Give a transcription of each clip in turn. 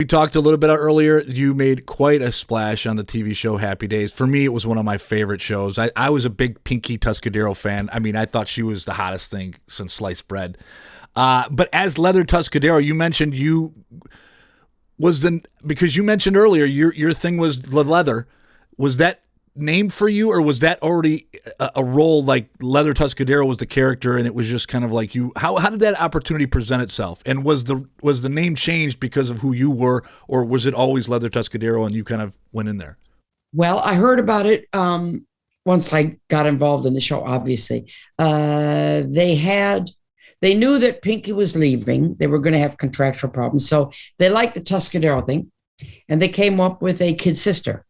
We talked a little bit earlier. You made quite a splash on the TV show Happy Days. For me, it was one of my favorite shows. I was a big Pinky Tuscadero fan. I mean, I thought she was the hottest thing since sliced bread. But as Leather Tuscaderao, you mentioned because you mentioned earlier your thing was the leather. Was that named for you, or was that already a role, like Leather Tuscaderao was the character and it was just kind of like you? How did that opportunity present itself? And was the name changed because of who you were, or was it always Leather Tuscaderao and you kind of went in there? Well, I heard about it once I got involved in the show, obviously. They knew that Pinky was leaving. They were going to have contractual problems. So they liked the Tuscaderao thing, and they came up with a kid sister.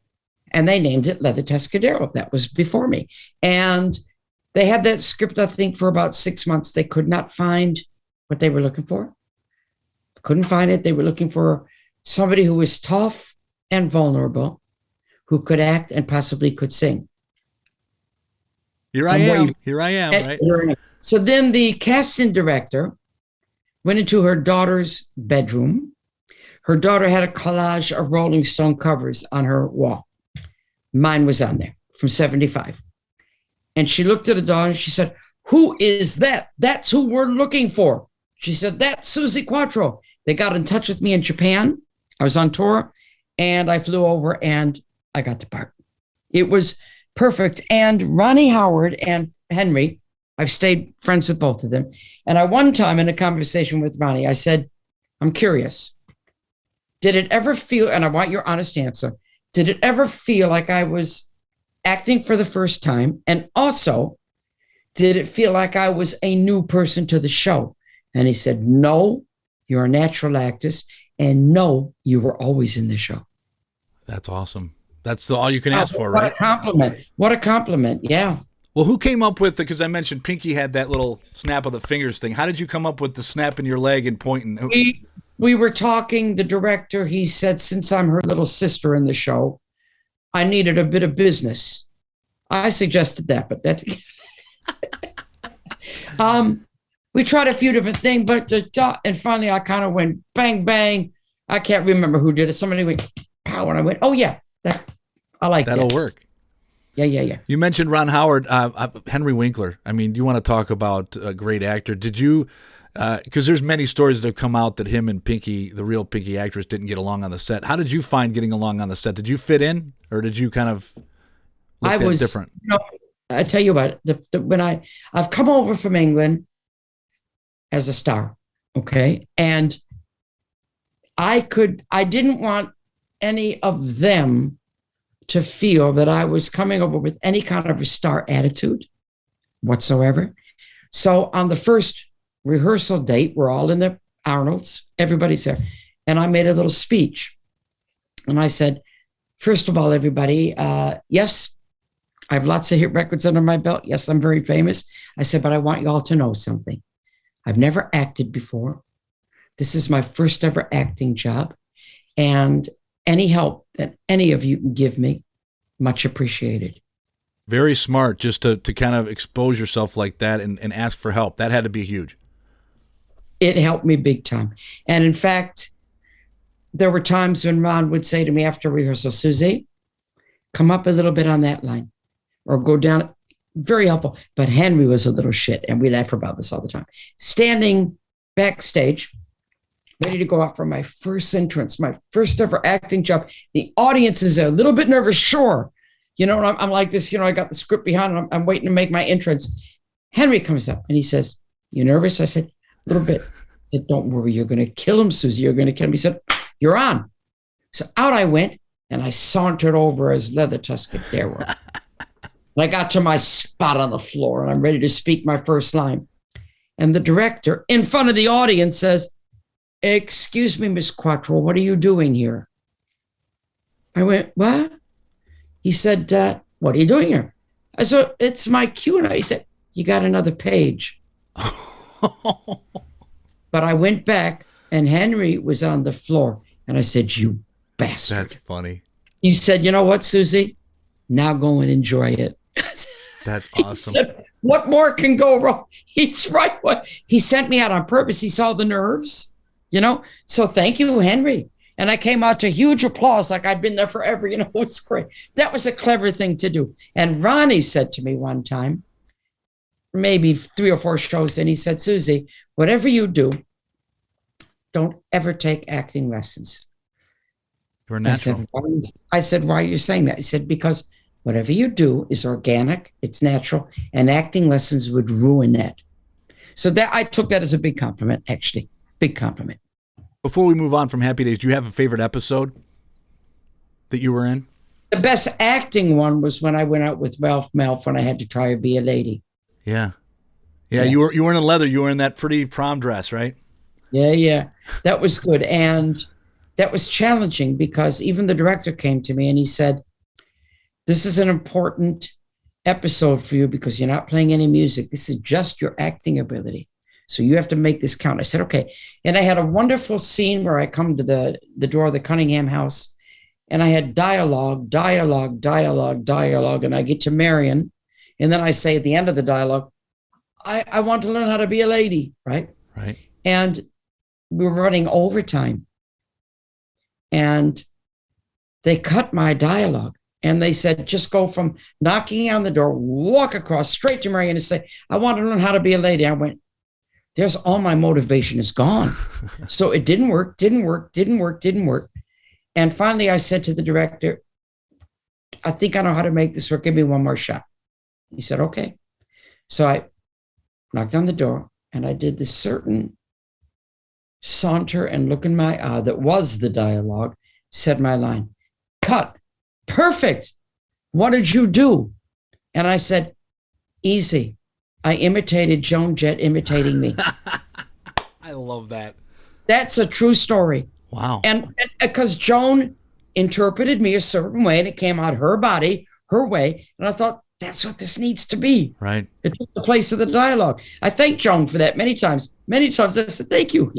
And they named it Leather Tuscaderao. That was before me. And they had that script, I think, for about 6 months. They could not find what they were looking for. Couldn't find it. They were looking for somebody who was tough and vulnerable, who could act and possibly could sing. Here I am, right? So then the casting director went into her daughter's bedroom. Her daughter had a collage of Rolling Stone covers on her wall. Mine was on there from 75. And she looked at the daughter and she said, "Who is that? That's who we're looking for." She said, "That's Suzi Quatro." They got in touch with me in Japan. I was on tour and I flew over and I got the part. It was perfect. And Ronnie Howard and Henry, I've stayed friends with both of them. And one time in a conversation with Ronnie, I said, "I'm curious. Did it ever feel," and I want your honest answer, did it ever feel like I was acting for the first time? And also, did it feel like I was a new person to the show? And he said, "No, you're a natural actress. And no, you were always in the show." That's awesome. That's all you can ask for, right? What a compliment. What a compliment. Yeah. Well, who came up with because I mentioned Pinky had that little snap of the fingers thing. How did you come up with the snapping your leg and pointing? We were talking, the director, he said, since I'm her little sister in the show, I needed a bit of business. I suggested that, but that we tried a few different things, but and finally I kind of went bang, bang. I can't remember who did it. Somebody went pow, and I went, "Oh yeah, I like that. That'll work." Yeah. You mentioned Ron Howard, Henry Winkler. I mean, you want to talk about a great actor. Did you, because there's many stories that have come out that him and Pinky, the real Pinky actress, didn't get along on the set. How did you find getting along on the set? Did you fit in, or did you kind of look at it different? I tell you what, when I've come over from England as a star, okay? And I didn't want any of them to feel that I was coming over with any kind of a star attitude whatsoever. So on the first rehearsal date, we're all in the Arnold's, everybody's there. And I made a little speech. And I said, "First of all, everybody, yes, I have lots of hit records under my belt. Yes, I'm very famous." I said, "But I want you all to know something. I've never acted before. This is my first ever acting job. And any help that any of you can give me, much appreciated." Very smart, just to kind of expose yourself like that and ask for help. That had to be huge. It helped me big time. And in fact, there were times when Ron would say to me after rehearsal, "Suzi, come up a little bit on that line or go down." Very helpful. But Henry was a little shit, and we laugh about this all the time. Standing backstage, ready to go out for my first entrance, my first ever acting job. The audience is a little bit nervous, sure. And I'm like this, I got the script behind and I'm waiting to make my entrance. Henry comes up and he says, "You nervous?" I said, "A little bit." I said, "Don't worry, you're going to kill him, Suzi. You're going to kill him." He said, "You're on." So out I went and I sauntered over as Leather Tuscaderao. And I got to my spot on the floor and I'm ready to speak my first line. And the director in front of the audience says, "Excuse me, Miss Quatro, what are you doing here?" I went, "What?" He said, "What are you doing here?" I said, "It's my cue." And he said, "You got another page." But I went back and Henry was on the floor. And I said, "You bastard." That's funny. He said, "You know what, Suzi? Now go and enjoy it." That's awesome. He said, "What more can go wrong?" He's right. He sent me out on purpose. He saw the nerves, So thank you, Henry. And I came out to huge applause, like I'd been there forever. You know, it's great. That was a clever thing to do. And Ronnie said to me one time, maybe 3 or 4 shows, and he said, Suzi, whatever you do, don't ever take acting lessons. You're natural. I said, why are you saying that? He said, because whatever you do is organic, it's natural, and acting lessons would ruin that. So that I took that as a big compliment, actually. Big compliment. Before we move on from Happy Days, do you have a favorite episode that you were in? The best acting one was when I went out with Ralph Malph when I had to try to be a lady. Yeah. You were in leather. You were in that pretty prom dress, right? Yeah. That was good. And that was challenging because even the director came to me and he said, this is an important episode for you because you're not playing any music. This is just your acting ability. So you have to make this count. I said, okay. And I had a wonderful scene where I come to the door of the Cunningham house and I had dialogue. And I get to Marion. And then I say at the end of the dialogue, I want to learn how to be a lady, right? Right. And we were running overtime. And they cut my dialogue. And they said, just go from knocking on the door, walk across straight to Marion and say, I want to learn how to be a lady. I went, there's all my motivation is gone. So it didn't work. And finally I said to the director, I think I know how to make this work. Give me one more shot. He said, okay. So I knocked on the door and I did this certain saunter and look in my eye that was the dialogue, said my line, cut, perfect. What did you do? And I said, easy. I imitated Joan Jett imitating me. I love that. That's a true story. Wow. And because Joan interpreted me a certain way and it came out her body, her way. And I thought, that's what this needs to be. Right. It took the place of the dialogue. I thanked Joan for that many times. Many times I said, thank you.